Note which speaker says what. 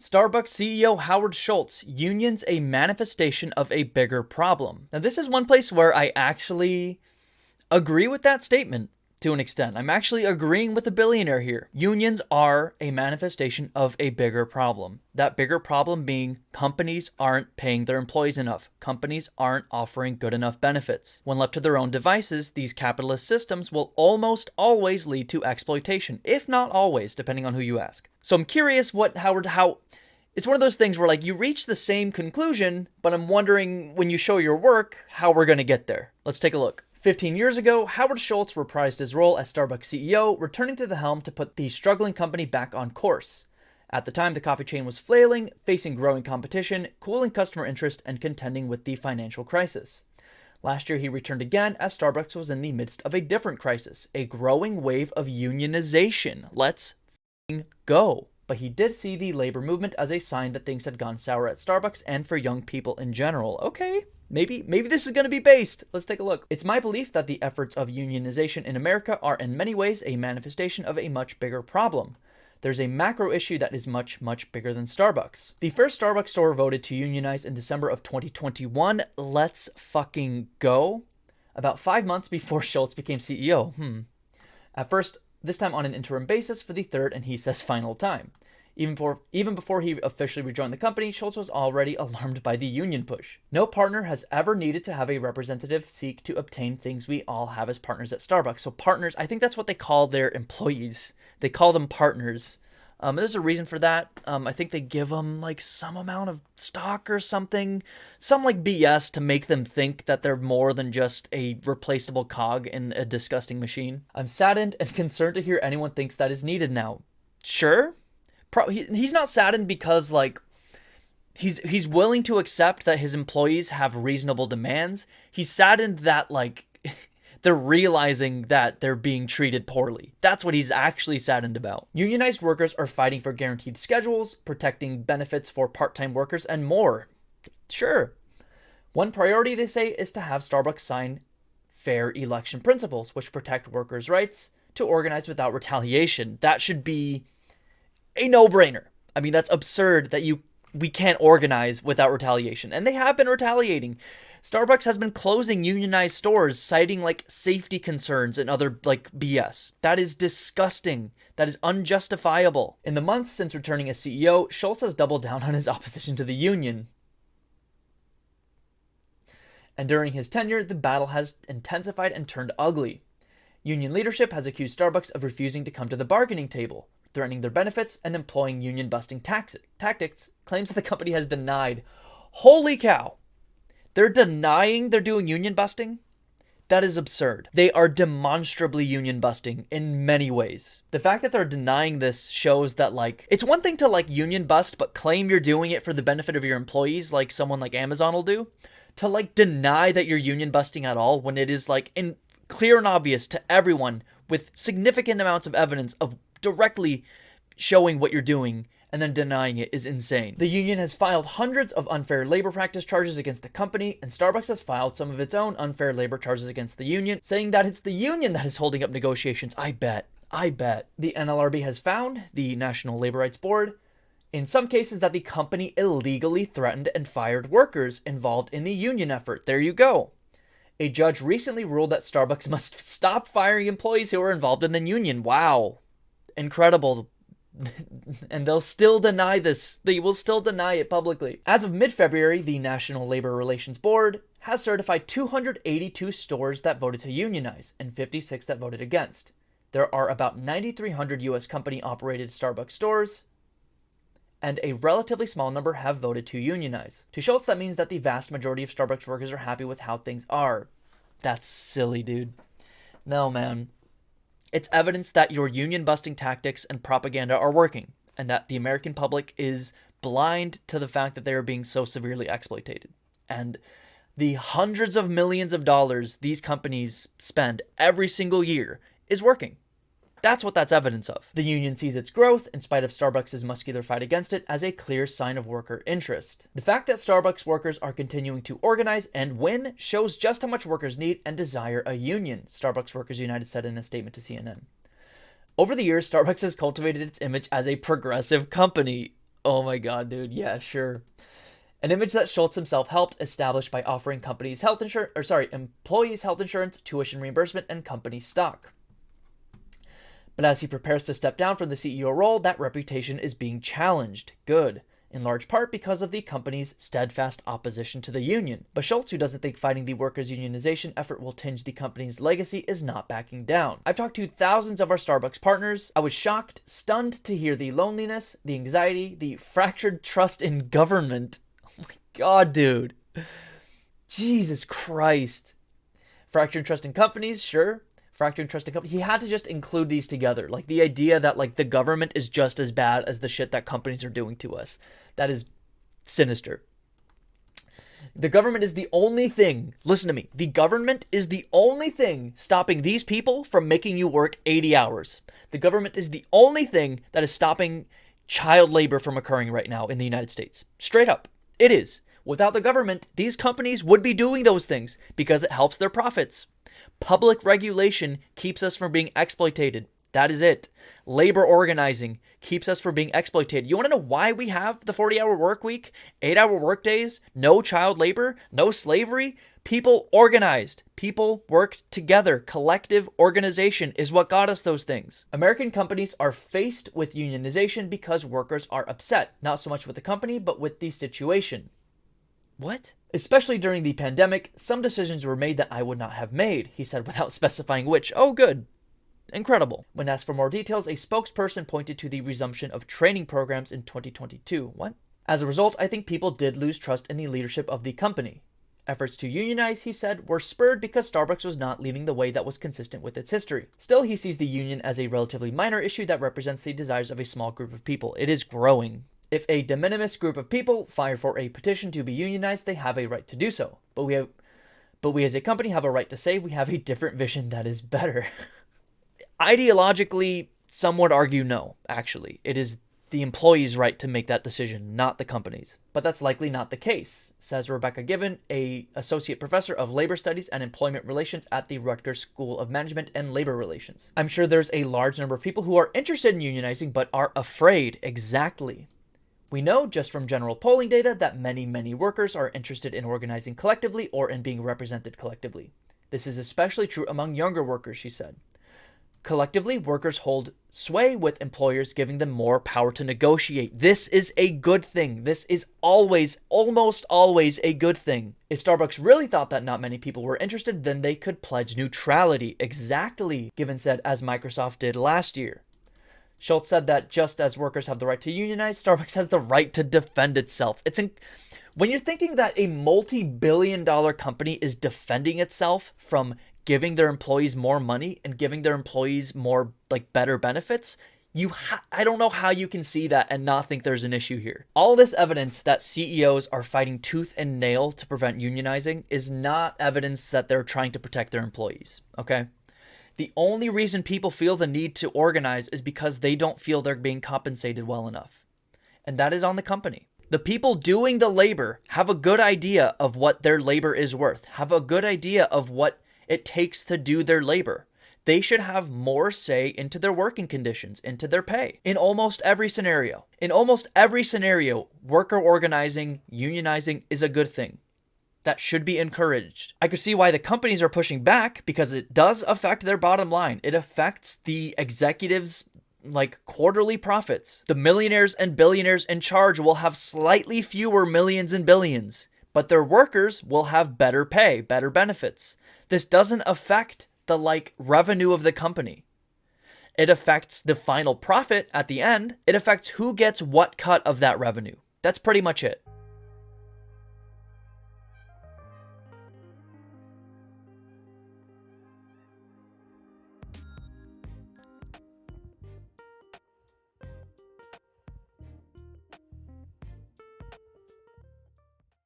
Speaker 1: Starbucks CEO Howard Schultz, unions a manifestation of a bigger problem. Now, this is one place where I actually agree with that statement to an extent. I'm actually agreeing with the billionaire here. Unions are a manifestation of a bigger problem. That bigger problem being companies aren't paying their employees enough. Companies aren't offering good enough benefits. When left to their own devices, these capitalist systems will almost always lead to exploitation, if not always, depending on who you ask. So I'm curious how it's one of those things where like you reach the same conclusion, but I'm wondering when you show your work, how we're going to get there. Let's take a look. 15 years ago, Howard Schultz reprised his role as Starbucks CEO, returning to the helm to put the struggling company back on course. At the time, the coffee chain was flailing, facing growing competition, cooling customer interest, and contending with the financial crisis. Last year, he returned again as Starbucks was in the midst of a different crisis, a growing wave of unionization. Let's go. But he did see the labor movement as a sign that things had gone sour at Starbucks and for young people in general. Okay. Maybe this is going to be based. Let's take a look. It's my belief that the efforts of unionization in America are in many ways a manifestation of a much bigger problem. There's a macro issue that is much, much bigger than Starbucks. The first Starbucks store voted to unionize in December of 2021. Let's fucking go. About 5 months before Schultz became CEO. At first, this time on an interim basis for the third and he says final time. Even before he officially rejoined the company, Schultz was already alarmed by the union push. No partner has ever needed to have a representative seek to obtain things we all have as partners at Starbucks. So partners, I think that's what they call their employees. They call them partners. There's a reason for that. I think they give them like some amount of stock or something, some like BS to make them think that they're more than just a replaceable cog in a disgusting machine. I'm saddened and concerned to hear anyone thinks that is needed now. Sure. He's not saddened because like he's willing to accept that his employees have reasonable demands. He's saddened that like they're realizing that they're being treated poorly. That's what he's actually saddened about. Unionized workers are fighting for guaranteed schedules, protecting benefits for part-time workers, and more. Sure. One priority, they say, is to have Starbucks sign fair election principles, which protect workers' rights to organize without retaliation. That should be a no-brainer. I mean, that's absurd that we can't organize without retaliation. And they have been retaliating. Starbucks has been closing unionized stores, citing like safety concerns and other like BS. That is disgusting. That is unjustifiable. In the months since returning as CEO, Schultz has doubled down on his opposition to the union. And during his tenure, the battle has intensified and turned ugly. Union leadership has accused Starbucks of refusing to come to the bargaining table, threatening their benefits, and employing union-busting tactics, claims that the company has denied. Holy cow! They're denying they're doing union-busting? That is absurd. They are demonstrably union-busting in many ways. The fact that they're denying this shows that, like, it's one thing to, like, union-bust, but claim you're doing it for the benefit of your employees, like someone like Amazon will do, to, like, deny that you're union-busting at all when it is, like, clear and obvious to everyone with significant amounts of evidence of directly showing what you're doing and then denying it is insane. The union has filed hundreds of unfair labor practice charges against the company, and Starbucks has filed some of its own unfair labor charges against the union, saying that it's the union that is holding up negotiations. I bet. The NLRB has found, the National Labor Rights Board, in some cases that the company illegally threatened and fired workers involved in the union effort. There you go. A judge recently ruled that Starbucks must stop firing employees who are involved in the union. Wow. Incredible. And they'll still deny this. They will still deny it publicly. As of mid-February, the National Labor Relations Board has certified 282 stores that voted to unionize and 56 that voted against. There are about 9,300 U.S. company-operated Starbucks stores, and a relatively small number have voted to unionize. To Schultz, that means that the vast majority of Starbucks workers are happy with how things are. That's silly, dude. No, man. It's evidence that your union-busting tactics and propaganda are working, and that the American public is blind to the fact that they are being so severely exploited. And the hundreds of millions of dollars these companies spend every single year is working. That's what that's evidence of. The union sees its growth, in spite of Starbucks' muscular fight against it, as a clear sign of worker interest. The fact that Starbucks workers are continuing to organize and win shows just how much workers need and desire a union, Starbucks Workers United said in a statement to CNN. Over the years, Starbucks has cultivated its image as a progressive company. Oh my God, dude. Yeah, sure. An image that Schultz himself helped establish by offering employees health insurance, tuition reimbursement, and company stock. But as he prepares to step down from the CEO role, that reputation is being challenged. Good. In large part because of the company's steadfast opposition to the union. But Schultz, who doesn't think fighting the workers' unionization effort will tinge the company's legacy, is not backing down. I've talked to thousands of our Starbucks partners. I was shocked, stunned to hear the loneliness, the anxiety, the fractured trust in government. Oh my God, dude. Jesus Christ. Fractured trust in companies, sure. Fracturing trust in companies. He had to just include these together. Like the idea that like the government is just as bad as the shit that companies are doing to us. That is sinister. The government is the only thing, listen to me, the government is the only thing stopping these people from making you work 80 hours. The government is the only thing that is stopping child labor from occurring right now in the United States. Straight up. It is. Without the government, these companies would be doing those things because it helps their profits. Public regulation keeps us from being exploited. That is it. Labor organizing keeps us from being exploited. You want to know why we have the 40-hour work week, 8-hour work days, no child labor, no slavery? People organized. People worked together. Collective organization is what got us those things. American companies are faced with unionization because workers are upset, not so much with the company, but with the situation. What? Especially during the pandemic, some decisions were made that I would not have made, he said without specifying which. Oh, good. Incredible. When asked for more details, a spokesperson pointed to the resumption of training programs in 2022. What? As a result, I think people did lose trust in the leadership of the company. Efforts to unionize, he said, were spurred because Starbucks was not leading the way that was consistent with its history. Still, he sees the union as a relatively minor issue that represents the desires of a small group of people. It is growing. If a de minimis group of people file for a petition to be unionized, they have a right to do so. But we as a company have a right to say we have a different vision that is better. Ideologically, some would argue no, actually. It is the employee's right to make that decision, not the company's. But that's likely not the case, says Rebecca Given, a associate professor of labor studies and employment relations at the Rutgers School of Management and Labor Relations. I'm sure there's a large number of people who are interested in unionizing but are afraid. Exactly. We know just from general polling data that many workers are interested in organizing collectively or in being represented collectively. This is especially true among younger workers, she said. Collectively, workers hold sway with employers, giving them more power to negotiate. This is a good thing. This is almost always a good thing. If Starbucks really thought that not many people were interested, then they could pledge neutrality. Exactly, Given said, as Microsoft did last year. Schultz said that just as workers have the right to unionize, Starbucks has the right to defend itself. When you're thinking that a multi-billion-dollar company is defending itself from giving their employees more money and giving their employees more better benefits, I don't know how you can see that and not think there's an issue here. All this evidence that CEOs are fighting tooth and nail to prevent unionizing is not evidence that they're trying to protect their employees, okay? The only reason people feel the need to organize is because they don't feel they're being compensated well enough. And that is on the company. The people doing the labor have a good idea of what their labor is worth, have a good idea of what it takes to do their labor. They should have more say into their working conditions, into their pay. In almost every scenario, worker organizing, unionizing is a good thing. That should be encouraged. I could see why the companies are pushing back because it does affect their bottom line. It affects the executives' quarterly profits. The millionaires and billionaires in charge will have slightly fewer millions and billions, but their workers will have better pay, better benefits. This doesn't affect the revenue of the company. It affects the final profit at the end. It affects who gets what cut of that revenue. That's pretty much it.